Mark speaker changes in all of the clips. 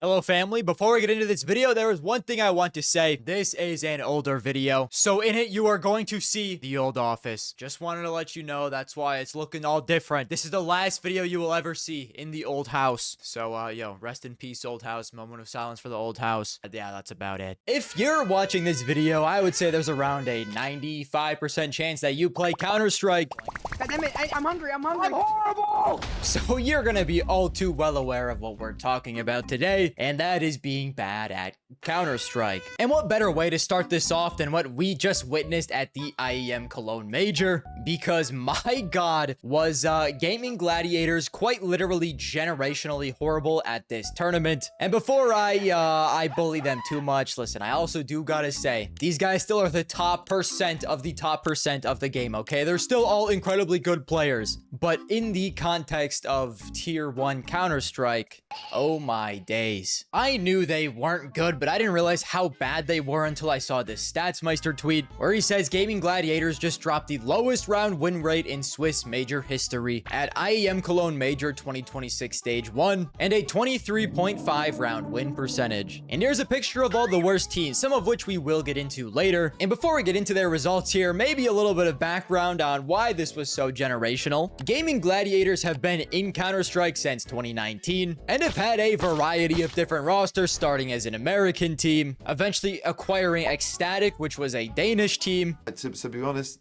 Speaker 1: Hello family, before we get into this video, there is one thing I want to say. This is an older video, so in it you are going to see the old office. Just wanted to let you know that's why it's looking all different. This is the last video you will ever see in the old house. So yo, rest in peace old house, moment of silence for the old house. Yeah, that's about it. If you're watching this video, I would say there's around a 95% chance that you play Counter-Strike.
Speaker 2: God damn it, I'm hungry, I'm
Speaker 1: horrible! So you're gonna be all too well aware of what we're talking about today, and that is being bad at Counter-Strike. And what better way to start this off than what we just witnessed at the IEM Cologne Major? Because my god, was Gaming Gladiators quite literally generationally horrible at this tournament. And before I bully them too much, listen, I also do gotta say, these guys still are the top percent of the top percent of the game, okay? They're still all incredibly good players. But in the context of Tier 1 Counter-Strike, oh my days. I knew they weren't good, but I didn't realize how bad they were until I saw this Statsmeister tweet where he says Gaming Gladiators just dropped the lowest round win rate in Swiss Major history at IEM Cologne Major 2026 Stage 1 and a 23.5 round win percentage. And here's a picture of all the worst teams, some of which we will get into later. And before we get into their results here, maybe a little bit of background on why this was so generational. Gaming Gladiators have been in Counter-Strike since 2019 and have had a variety of different rosters, starting as an American team, eventually acquiring Ecstatic, which was a Danish team,
Speaker 3: To be honest,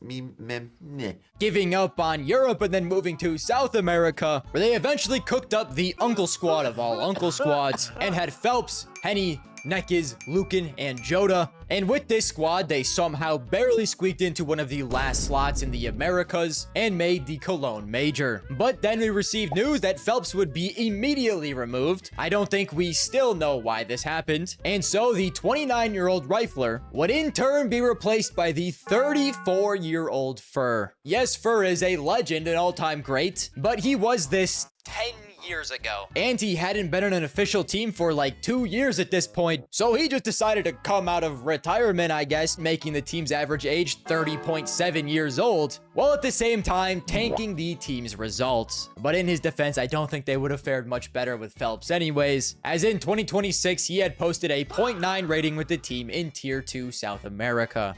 Speaker 1: giving up on Europe and then moving to South America, where they eventually cooked up the Uncle Squad of all Uncle Squads and had Phelps, Henny, Nekiz, Lucan, and Joda. And with this squad, they somehow barely squeaked into one of the last slots in the Americas and made the Cologne Major. But then we received news that Phelps would be immediately removed. I don't think we still know why this happened. And so the 29-year-old rifler would in turn be replaced by the 34-year-old Fur. Yes, Fur is a legend, an all-time great, but he was this 10 years ago. And he hadn't been on an official team for like 2 years at this point. So he just decided to come out of retirement, I guess, making the team's average age 30.7 years old, while at the same time tanking the team's results. But in his defense, I don't think they would have fared much better with Phelps anyways, as in 2026, he had posted a 0.9 rating with the team in Tier 2 South America.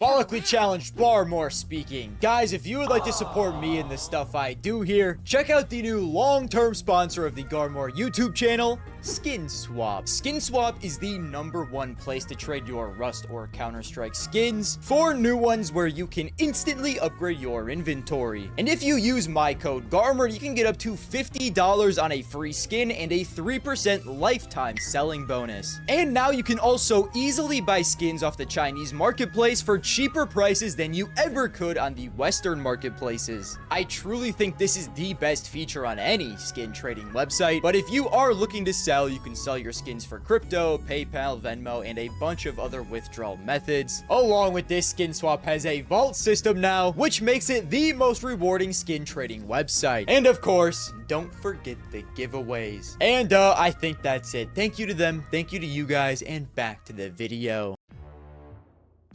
Speaker 1: Follically Challenged Garmour speaking. Guys, if you would like to support me in the stuff I do here, check out the new long-term sponsor of the Garmour YouTube channel, SkinSwap. SkinSwap is the #1 place to trade your Rust or Counter-Strike skins for new ones where you can instantly upgrade your inventory. And if you use my code Garmour, you can get up to $50 on a free skin and a 3% lifetime selling bonus. And now you can also easily buy skins off the Chinese marketplace for cheaper prices than you ever could on the Western marketplaces. I truly think this is the best feature on any skin trading website, but if you are looking to sell, you can sell your skins for crypto, PayPal, Venmo, and a bunch of other withdrawal methods. Along with this, SkinSwap has a vault system now, which makes it the most rewarding skin trading website. And of course, don't forget the giveaways. And I think that's it. Thank you to them, thank you to you guys, and back to the video.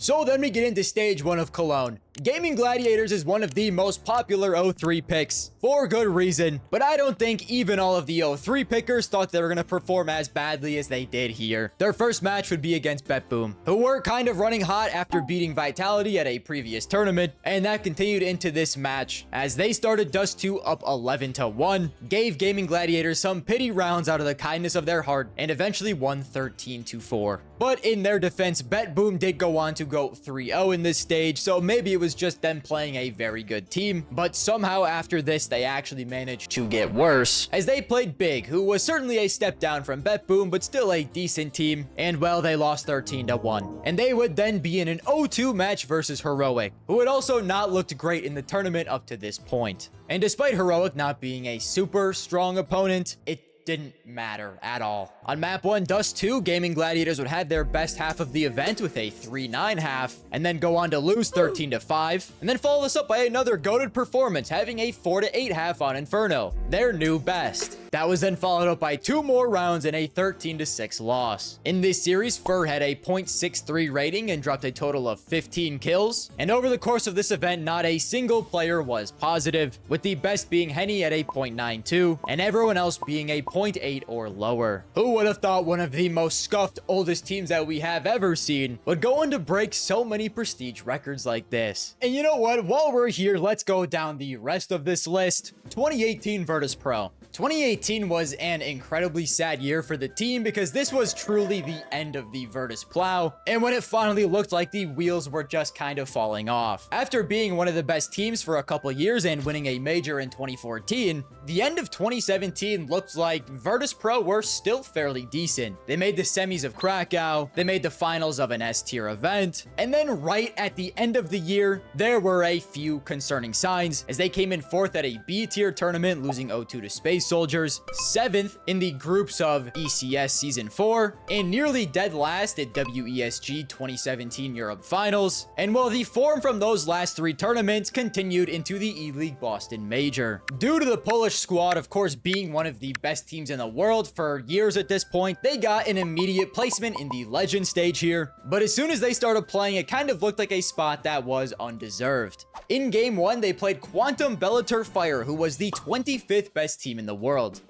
Speaker 1: So then we get into Stage 1 of Cologne. Gaming Gladiators is one of the most popular O3 picks, for good reason, but I don't think even all of the O3 pickers thought they were going to perform as badly as they did here. Their first match would be against BetBoom, who were kind of running hot after beating Vitality at a previous tournament, and that continued into this match, as they started Dust 2 up 11-1, gave Gaming Gladiators some pity rounds out of the kindness of their heart, and eventually won 13-4. But in their defense, BetBoom did go on to go 3-0 in this stage, so maybe it was just them playing a very good team, but somehow after this they actually managed to get worse, as they played Big, who was certainly a step down from BetBoom, but still a decent team, and well, they lost 13-1. And they would then be in an 0-2 match versus Heroic, who had also not looked great in the tournament up to this point. And despite Heroic not being a super strong opponent, it didn't matter at all. On map 1, Dust 2, Gaming Gladiators would have their best half of the event with a 3-9 half, and then go on to lose 13-5, and then follow this up by another goated performance, having a 4-8 half on Inferno, their new best. That was then followed up by 2 more rounds and a 13-6 loss. In this series, Fur had a .63 rating and dropped a total of 15 kills. And over the course of this event, not a single player was positive, with the best being Henny at a .92 and everyone else being a .8 or lower. Who would have thought one of the most scuffed oldest teams that we have ever seen would go on to break so many prestige records like this? And you know what? While we're here, let's go down the rest of this list. 2018 Virtus Pro. 2018 was an incredibly sad year for the team because this was truly the end of the Virtus plow, and when it finally looked like the wheels were just kind of falling off. After being one of the best teams for a couple years and winning a major in 2014, the end of 2017 looked like Virtus Pro were still fairly decent. They made the semis of Krakow, they made the finals of an S-tier event, and then right at the end of the year, there were a few concerning signs as they came in 4th at a B-tier tournament, losing 0-2 to Space Soldiers, 7th in the groups of ECS Season 4, and nearly dead last at WESG 2017 Europe Finals. And while the form from those last 3 tournaments continued into the E-League Boston Major. Due to the Polish squad, of course, being one of the best teams in the world for years at this point, they got an immediate placement in the Legend stage here. But as soon as they started playing, it kind of looked like a spot that was undeserved. In Game 1, they played Quantum Bellator Fire, who was the 25th best team in the world.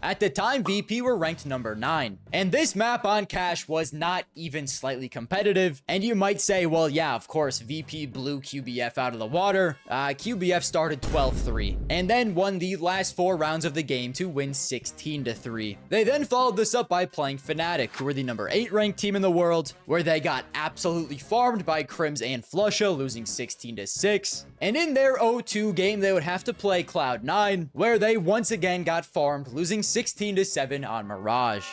Speaker 1: At the time, VP were ranked number 9, and this map on Cash was not even slightly competitive. And you might say, well, yeah, of course, VP blew QBF out of the water. QBF started 12-3, and then won the last 4 rounds of the game to win 16-3. They then followed this up by playing Fnatic, who were the number 8 ranked team in the world, where they got absolutely farmed by Crims and Flusha, losing 16-6. And in their 0-2 game, they would have to play Cloud9, where they once again got farmed, losing 16-7 on Mirage.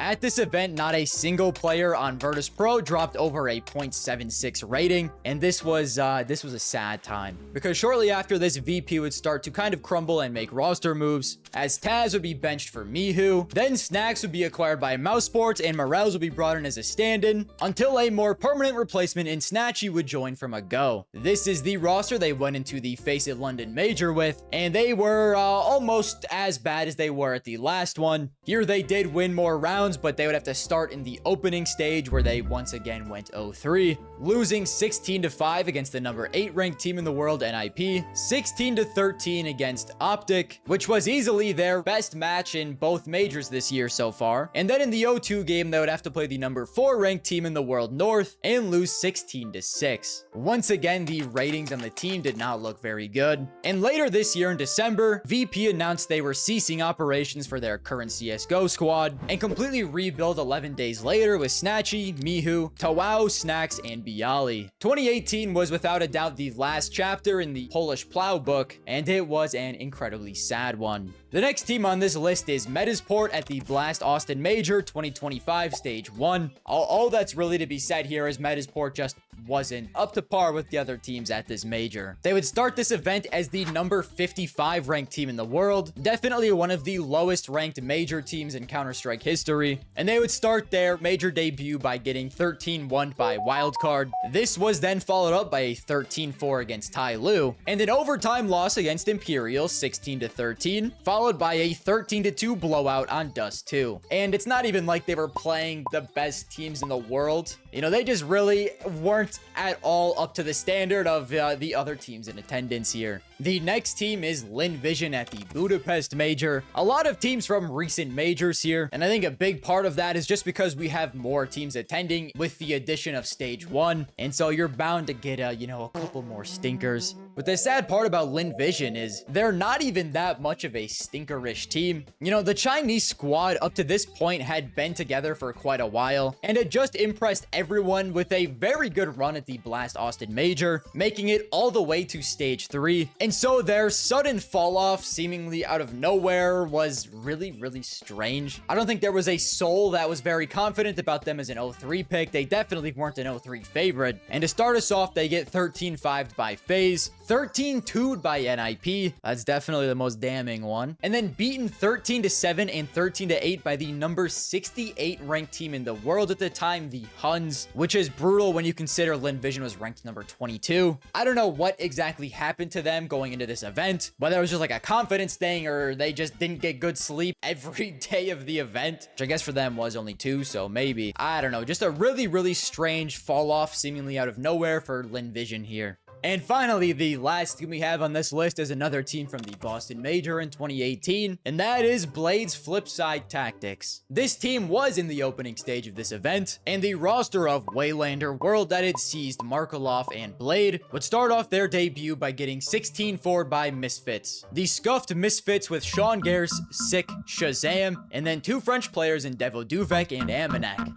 Speaker 1: At this event, not a single player on Virtus Pro dropped over a .76 rating, and this was a sad time because shortly after this, VP would start to kind of crumble and make roster moves, as Taz would be benched for Mihu, then Snacks would be acquired by Mouse Sports, and Morels would be brought in as a stand-in, until a more permanent replacement in Snatchy would join from a go. This is the roster they went into the Face It London Major with, and they were almost as bad as they were at the last one. Here they did win more rounds, but they would have to start in the opening stage where they once again went 0-3, losing 16-5 against the number 8 ranked team in the world, NIP, 16-13 against Optic, which was easily their best match in both majors this year so far. And then in the 0-2 game, they would have to play the number 4 ranked team in the world, North, and lose 16-6. Once again, the ratings on the team did not look very good. And later this year in December, VP announced they were ceasing operations for their current CSGO squad and completely rebuild 11 days later with Snatchy, Mihu, Tawao, Snacks, and Bialy. 2018 was without a doubt the last chapter in the Polish Plow book, and it was an incredibly sad one. The next team on this list is Metasport at the Blast Austin Major 2025 Stage 1. All that's really to be said here is Metasport just wasn't up to par with the other teams at this major. They would start this event as the number 55 ranked team in the world, definitely one of the lowest ranked major teams in Counter-Strike history, and they would start their major debut by getting 13-1 by Wildcard. This was then followed up by a 13-4 against Tai Lu, and an overtime loss against Imperial 16-13, followed by a 13-2 blowout on Dust 2. And it's not even like they were playing the best teams in the world. You know, they just really weren't at all up to the standard of the other teams in attendance here. The next team is Lin Vision at the Budapest Major. A lot of teams from recent majors here, and I think a big part of that is just because we have more teams attending with the addition of Stage 1, and so you're bound to get a couple more stinkers. But the sad part about Lin Vision is they're not even that much of a stinkerish team. You know, the Chinese squad up to this point had been together for quite a while, and had just impressed everyone with a very good run at the Blast Austin Major, making it all the way to Stage 3. And so their sudden fall off seemingly out of nowhere was really, really strange. I don't think there was a soul that was very confident about them as an 0-3 pick. They definitely weren't an 0-3 favorite. And to start us off, they get 13-5'd by FaZe, 13-2'd by NIP. That's definitely the most damning one. And then beaten 13-7 and 13-8 by the number 68 ranked team in the world at the time, the Huns, which is brutal when you consider Lin Vision was ranked number 22. I don't know what exactly happened to them going going into this event, whether it was just like a confidence thing or they just didn't get good sleep every day of the event, which I guess for them was only 2, so maybe, I don't know, just a really strange fall off seemingly out of nowhere for Lin Vision here. And finally, the last team we have on this list is another team from the Boston Major in 2018, and that is Blade's Flipside Tactics. This team was in the opening stage of this event, and the roster of Waylander, World Edit, Seized, Markaloff, and Blade would start off their debut by getting 16-4'd by Misfits. The scuffed Misfits with Sean Garris, Sick, Shazam, and then 2 French players in Devo Duvek and Amanek.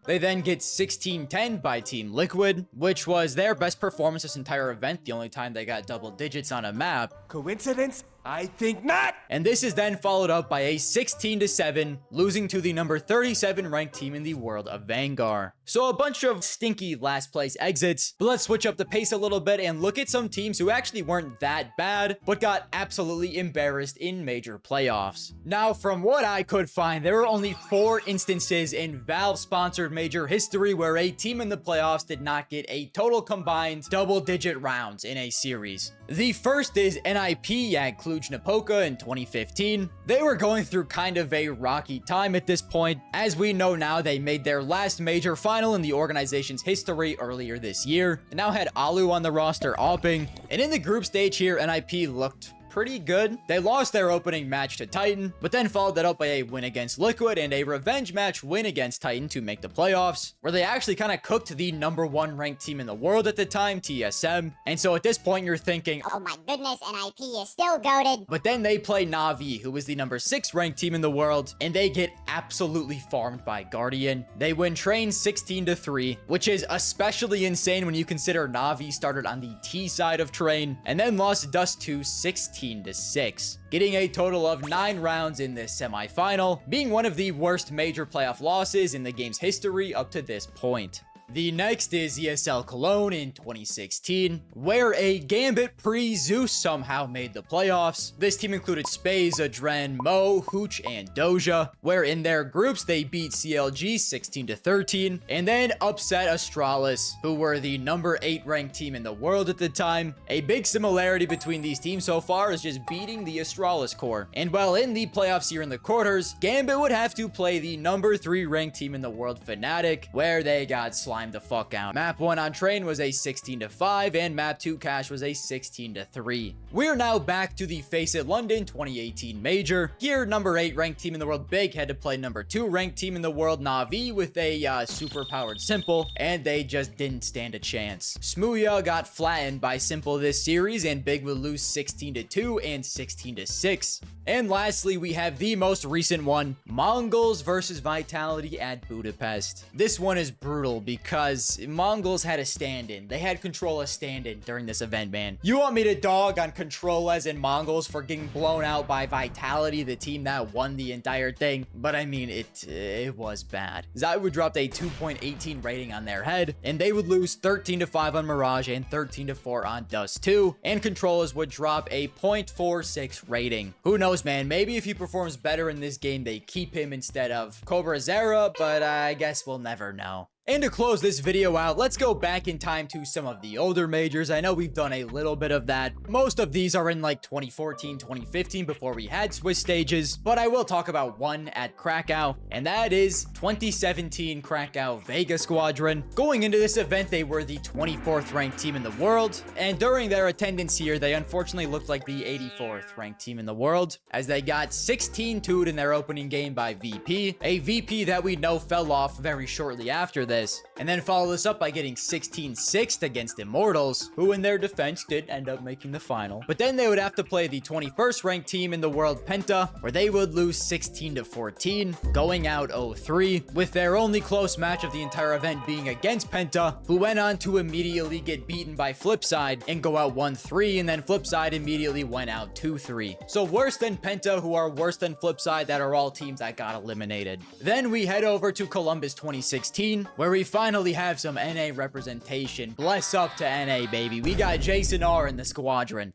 Speaker 1: They then get 16-10 by Team Liquid, which was their best performance this entire event, the only time they got double digits on a map.
Speaker 3: Coincidence? I think not!
Speaker 1: And this is then followed up by a 16-7, losing to the number 37 ranked team in the world of Vanguard. So a bunch of stinky last place exits, but let's switch up the pace a little bit and look at some teams who actually weren't that bad, but got absolutely embarrassed in major playoffs. Now, from what I could find, there were only 4 instances in Valve-sponsored major history where a team in the playoffs did not get a total combined double-digit rounds in a series. The first is NIP at Cluj-Napoca in 2015. They were going through kind of a rocky time at this point. As we know now, they made their last major final in the organization's history earlier this year, and now had Alu on the roster opping. And in the group stage here, NIP looked pretty good. They lost their opening match to Titan, but then followed that up by a win against Liquid and a revenge match win against Titan to make the playoffs, where they actually kind of cooked the number 1 ranked team in the world at the time, TSM. And so at this point, you're thinking,
Speaker 4: oh my goodness, NIP is still goated.
Speaker 1: But then they play Na'Vi, who is the number 6 ranked team in the world, and they get absolutely farmed by Guardian. They win Train 16-3, which is especially insane when you consider Na'Vi started on the T side of Train, and then lost Dust 2 16-6, getting a total of 9 rounds in this semifinal, being one of the worst major playoff losses in the game's history up to this point. The next is ESL Cologne in 2016, where a Gambit pre-Zeus somehow made the playoffs. This team included Spaze, Adren, Mo, Hooch, and Doja, where in their groups they beat CLG 16-13, and then upset Astralis, who were the number 8 ranked team in the world at the time. A big similarity between these teams so far is just beating the Astralis core. And while in the playoffs here in the quarters, Gambit would have to play the number 3 ranked team in the world, Fnatic, where they got slimed the fuck out. Map 1 on Train was a 16-5, and Map 2 Cash was a 16-3. We're now back to the Face It London 2018 Major. Here, number 8 ranked team in the world, Big, had to play number 2 ranked team in the world, Na'Vi, with a super powered Simple, and they just didn't stand a chance. Smooya got flattened by Simple this series, and Big would lose 16-2 and 16-6. And lastly, we have the most recent one, Mongols versus Vitality at Budapest. This one is brutal because Mongols had a stand-in. They had Control as stand-in during this event, man. You want me to dog on Control as in Mongols for getting blown out by Vitality, the team that won the entire thing? But I mean, it was bad. ZywOo dropped a 2.18 rating on their head, and they would lose 13-5 on Mirage and 13-4 on Dust 2, and Controllers would drop a 0.46 rating. Who knows, man? Maybe if he performs better in this game, they keep him instead of Cobra Zera, but I guess we'll never know. And to close this video out, let's go back in time to some of the older majors. I know we've done a little bit of that. Most of these are in like 2014, 2015 before we had Swiss stages, but I will talk about one at Krakow, and that is 2017 Krakow Vega Squadron. Going into this event, they were the 24th ranked team in the world, and during their attendance here, they unfortunately looked like the 84th ranked team in the world, as they got 16-2'd in their opening game by VP, a VP that we know fell off very shortly after this. And then follow this up by getting 16-6'd against Immortals, who in their defense did end up making the final. But then they would have to play the 21st ranked team in the world, Penta, where they would lose 16-14, going out 0-3, with their only close match of the entire event being against Penta, who went on to immediately get beaten by Flipside and go out 1-3, and then Flipside immediately went out 2-3. So worse than Penta, who are worse than Flipside, that are all teams that got eliminated. Then we head over to Columbus 2016, where we finally have some NA representation. Bless up to NA, baby. We got Jason R in the squadron.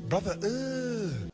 Speaker 3: Brother,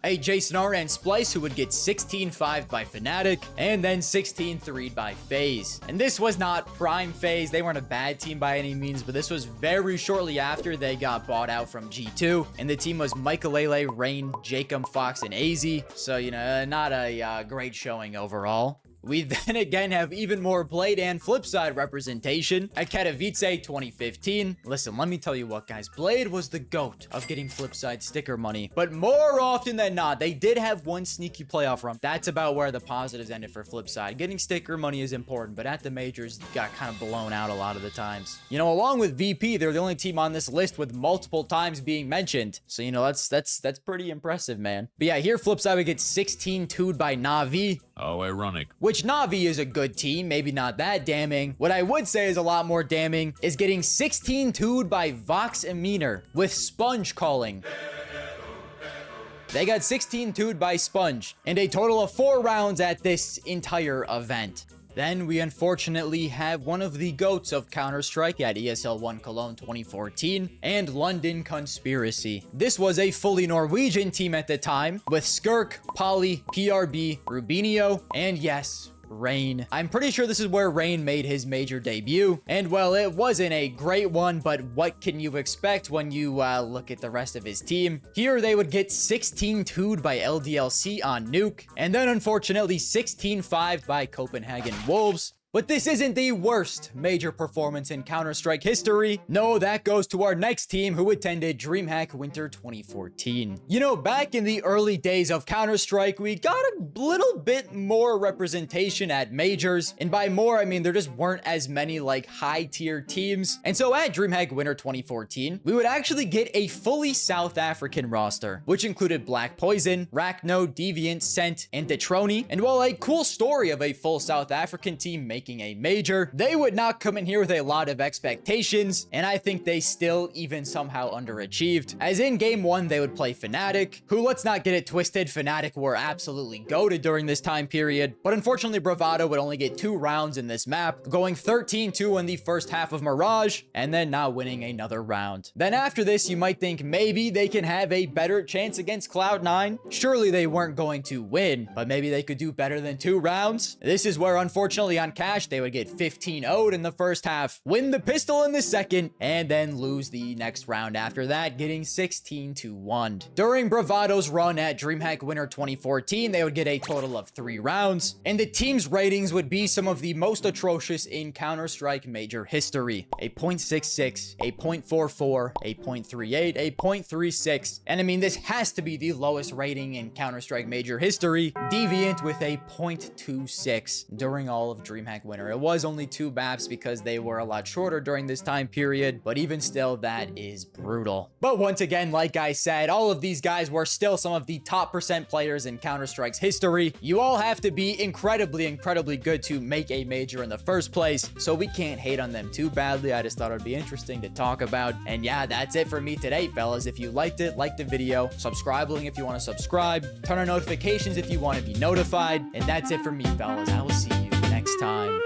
Speaker 1: a Jason R and Splice who would get 16-5 by Fnatic, and then 16-3 by FaZe. And this was not prime FaZe. They weren't a bad team by any means, but this was very shortly after they got bought out from G2, and the team was Michaelele, Rain, Jacob, Fox, and AZ. So, you know, not a great showing overall. We then again have even more Blade and Flipside representation at Katowice 2015. Listen, let me tell you what, guys. Blade was the GOAT of getting Flipside sticker money. But more often than not, they did have one sneaky playoff run. That's about where the positives ended for Flipside. Getting sticker money is important, but at the majors, got kind of blown out a lot of the times. You know, along with VP, they're the only team on this list with multiple times being mentioned. So, you know, that's pretty impressive, man. But yeah, here Flipside would get 16-2'd by Na'Vi.
Speaker 5: Oh, ironic.
Speaker 1: Which Na'Vi is a good team, maybe not that damning. What I would say is a lot more damning is getting 16-2'd by Vox and Meaner with Sponge calling. They got 16-2'd by Sponge, and a total of 4 rounds at this entire event. Then we unfortunately have one of the GOATs of Counter-Strike at ESL 1 Cologne 2014 and London Conspiracy. This was a fully Norwegian team at the time with Skirk, Polly, PRB, Rubinho, and yes, Rain. I'm pretty sure this is where Rain made his major debut, and well, it wasn't a great one, but what can you expect when you look at the rest of his team? Here they would get 16-2'd by LDLC on Nuke, and then unfortunately 16-5 by Copenhagen Wolves. But this isn't the worst major performance in Counter-Strike history. No, that goes to our next team who attended DreamHack Winter 2014. You know, back in the early days of Counter-Strike, we got a little bit more representation at majors. And by more, I mean there just weren't as many like high-tier teams. And so at DreamHack Winter 2014, we would actually get a fully South African roster, which included Black Poison, Rachno, Deviant, Scent, and Detroni. And while a cool story of a full South African team making a major, they would not come in here with a lot of expectations, and I think they still even somehow underachieved. As in game 1, they would play Fnatic, who, let's not get it twisted, Fnatic were absolutely goated during this time period, but unfortunately Bravado would only get 2 rounds in this map, going 13-2 in the first half of Mirage, and then not winning another round. Then after this, you might think maybe they can have a better chance against Cloud9. Surely they weren't going to win, but maybe they could do better than 2 rounds. This is where, unfortunately, on Cash, they would get 15-0'd in the first half, win the pistol in the second, and then lose the next round after that, getting 16-1. During Bravado's run at DreamHack Winter 2014, they would get a total of 3 rounds, and the team's ratings would be some of the most atrocious in Counter-Strike major history. A .66, a .44, a .38, a .36, and I mean, this has to be the lowest rating in Counter-Strike major history. Deviant with a .26 during all of DreamHack Winter. It was only 2 maps because they were a lot shorter during this time period, but even still, that is brutal. But once again, like I said, all of these guys were still some of the top % players in Counter-Strike's history. You all have to be incredibly good to make a major in the first place, so we can't hate on them too badly. I just thought it would be interesting to talk about. And yeah, that's it for me today, fellas. If you liked it, like the video, subscribe link if you want to subscribe, turn on notifications if you want to be notified, and that's it for me, fellas. I will see you next time.